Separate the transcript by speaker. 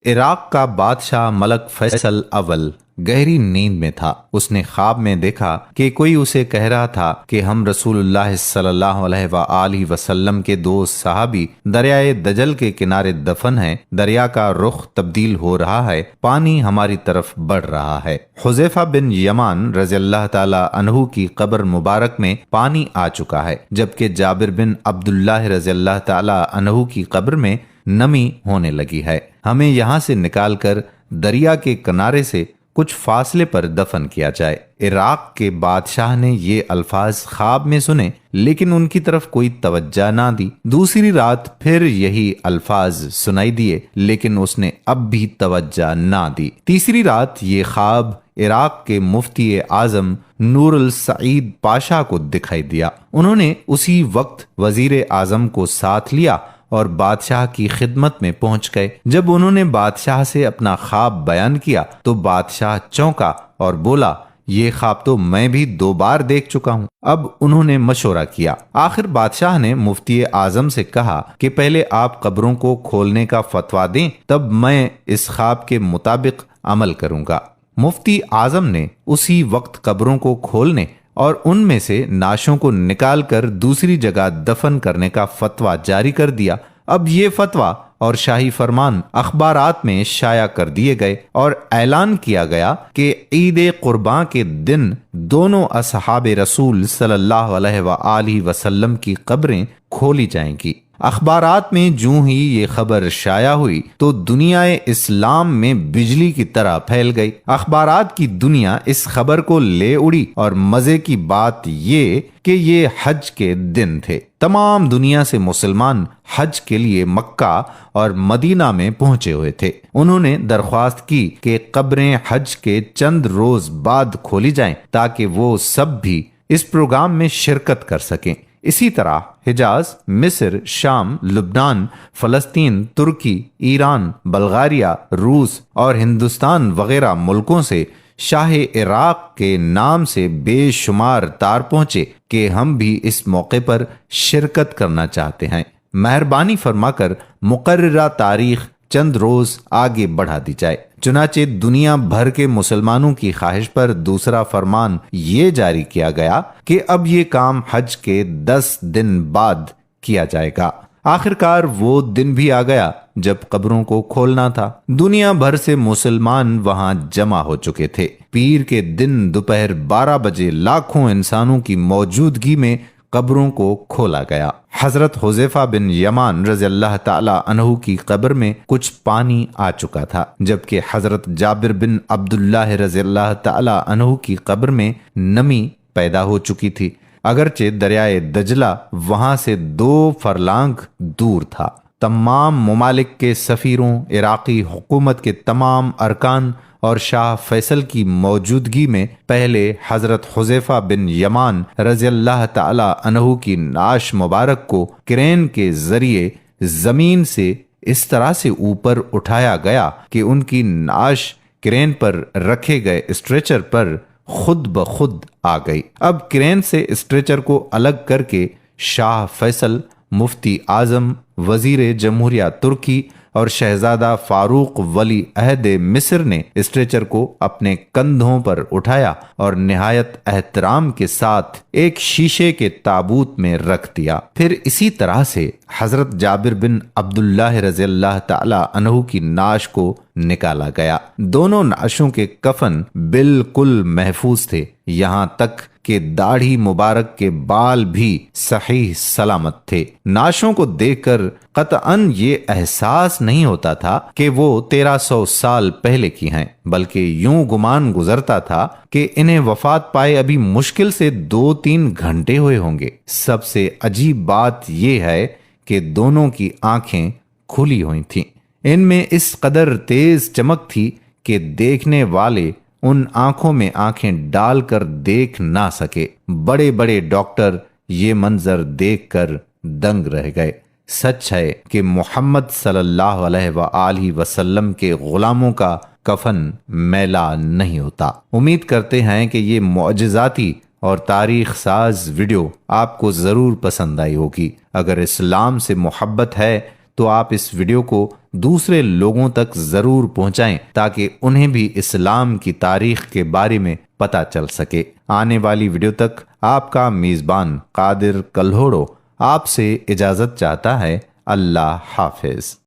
Speaker 1: عراق کا بادشاہ ملک فیصل اول گہری نیند میں تھا۔ اس نے خواب میں دیکھا کہ کوئی اسے کہہ رہا تھا کہ ہم رسول اللہ صلی اللہ علیہ وآلہ وسلم کے دو صحابی دریائے دجل کے کنارے دفن ہیں، دریا کا رخ تبدیل ہو رہا ہے، پانی ہماری طرف بڑھ رہا ہے۔ حذیفہ بن یمان رضی اللہ تعالی عنہ کی قبر مبارک میں پانی آ چکا ہے، جبکہ جابر بن عبداللہ رضی اللہ تعالی عنہ کی قبر میں نمی ہونے لگی ہے۔ ہمیں یہاں سے نکال کر دریا کے کنارے سے کچھ فاصلے پر دفن کیا جائے۔ عراق کے بادشاہ نے یہ الفاظ خواب میں سنے، لیکن ان کی طرف کوئی توجہ نہ دی۔ دوسری رات پھر یہی الفاظ سنائی دیے، لیکن اس نے اب بھی توجہ نہ دی۔ تیسری رات یہ خواب عراق کے مفتی اعظم نور السعید پاشا کو دکھائی دیا۔ انہوں نے اسی وقت وزیر اعظم کو ساتھ لیا اور بادشاہ کی خدمت میں پہنچ گئے۔ جب انہوں نے بادشاہ سے اپنا خواب بیان کیا تو بادشاہ چونکا اور بولا، یہ خواب تو میں بھی 2 بار دیکھ چکا ہوں۔ اب انہوں نے مشورہ کیا۔ آخر بادشاہ نے مفتی اعظم سے کہا کہ پہلے آپ قبروں کو کھولنے کا فتویٰ دیں، تب میں اس خواب کے مطابق عمل کروں گا۔ مفتی اعظم نے اسی وقت قبروں کو کھولنے اور ان میں سے نعشوں کو نکال کر دوسری جگہ دفن کرنے کا فتویٰ جاری کر دیا۔ اب یہ فتویٰ اور شاہی فرمان اخبارات میں شائع کر دیے گئے اور اعلان کیا گیا کہ عید قرباں کے دن دونوں اصحاب رسول صلی اللہ علیہ وآلہ وسلم کی قبریں کھولی جائیں گی۔ اخبارات میں جوں ہی یہ خبر شائع ہوئی تو دنیا اسلام میں بجلی کی طرح پھیل گئی۔ اخبارات کی دنیا اس خبر کو لے اڑی، اور مزے کی بات یہ کہ یہ حج کے دن تھے۔ تمام دنیا سے مسلمان حج کے لیے مکہ اور مدینہ میں پہنچے ہوئے تھے۔ انہوں نے درخواست کی کہ قبریں حج کے چند روز بعد کھولی جائیں تاکہ وہ سب بھی اس پروگرام میں شرکت کر سکیں۔ اسی طرح حجاز، مصر، شام، لبنان، فلسطین، ترکی، ایران، بلغاریہ، روس اور ہندوستان وغیرہ ملکوں سے شاہ عراق کے نام سے بے شمار تار پہنچے کہ ہم بھی اس موقع پر شرکت کرنا چاہتے ہیں۔ مہربانی فرما کر مقررہ تاریخ چند روز آگے بڑھا دی جائے۔ چنانچہ دنیا بھر کے مسلمانوں کی خواہش پر دوسرا فرمان یہ جاری کیا گیا کہ اب یہ کام حج کے 10 دن بعد کیا جائے گا۔ آخرکار وہ دن بھی آ گیا جب قبروں کو کھولنا تھا۔ دنیا بھر سے مسلمان وہاں جمع ہو چکے تھے۔ پیر کے دن دوپہر 12 بجے لاکھوں انسانوں کی موجودگی میں قبروں کو کھولا گیا۔ حضرت حذیفہ بن یمان رضی اللہ تعالی عنہ کی قبر میں کچھ پانی آ چکا تھا، جبکہ حضرت جابر بن عبداللہ رضی اللہ تعالی عنہ کی قبر میں نمی پیدا ہو چکی تھی، اگرچہ دریائے دجلہ وہاں سے 2 فرلانگ دور تھا۔ تمام ممالک کے سفیروں، عراقی حکومت کے تمام ارکان اور شاہ فیصل کی موجودگی میں پہلے حضرت حذیفہ بن یمان رضی اللہ تعالی عنہ کی نعش مبارک کو کرین کے ذریعے زمین سے اس طرح سے اوپر اٹھایا گیا کہ ان کی نعش کرین پر رکھے گئے اسٹریچر پر خود بخود آ گئی۔ اب کرین سے اسٹریچر کو الگ کر کے شاہ فیصل، مفتی اعظم، وزیر جمہوریہ ترکی اور شہزادہ فاروق ولی عہد مصر نے اسٹریچر کو اپنے کندھوں پر اٹھایا اور نہایت احترام کے ساتھ ایک شیشے کے تابوت میں رکھ دیا۔ پھر اسی طرح سے حضرت جابر بن عبداللہ رضی اللہ تعالی عنہ کی نعش کو نکالا گیا۔ دونوں نعشوں کے کفن بالکل محفوظ تھے، یہاں تک کہ داڑھی مبارک کے بال بھی صحیح سلامت تھے۔ نعشوں کو دیکھ کر قطعاً یہ احساس نہیں ہوتا تھا کہ وہ 1300 سال پہلے کی ہیں، بلکہ یوں گمان گزرتا تھا کہ انہیں وفات پائے ابھی مشکل سے 2-3 گھنٹے ہوئے ہوں گے۔ سب سے عجیب بات یہ ہے کہ دونوں کی آنکھیں کھلی ہوئی تھیں۔ ان میں اس قدر تیز چمک تھی کہ دیکھنے والے ان آنکھوں میں آنکھیں ڈال کر دیکھ نہ سکے۔ بڑے بڑے ڈاکٹر یہ منظر دیکھ کر دنگ رہ گئے۔ سچ ہے کہ محمد صلی اللہ علیہ وآلہ وسلم کے غلاموں کا کفن میلا نہیں ہوتا۔ امید کرتے ہیں کہ یہ معجزاتی اور تاریخ ساز ویڈیو آپ کو ضرور پسند آئی ہوگی۔ اگر اسلام سے محبت ہے تو آپ اس ویڈیو کو دوسرے لوگوں تک ضرور پہنچائیں تاکہ انہیں بھی اسلام کی تاریخ کے بارے میں پتہ چل سکے۔ آنے والی ویڈیو تک آپ کا میزبان قادر کلہوڑو آپ سے اجازت چاہتا ہے۔ اللہ حافظ۔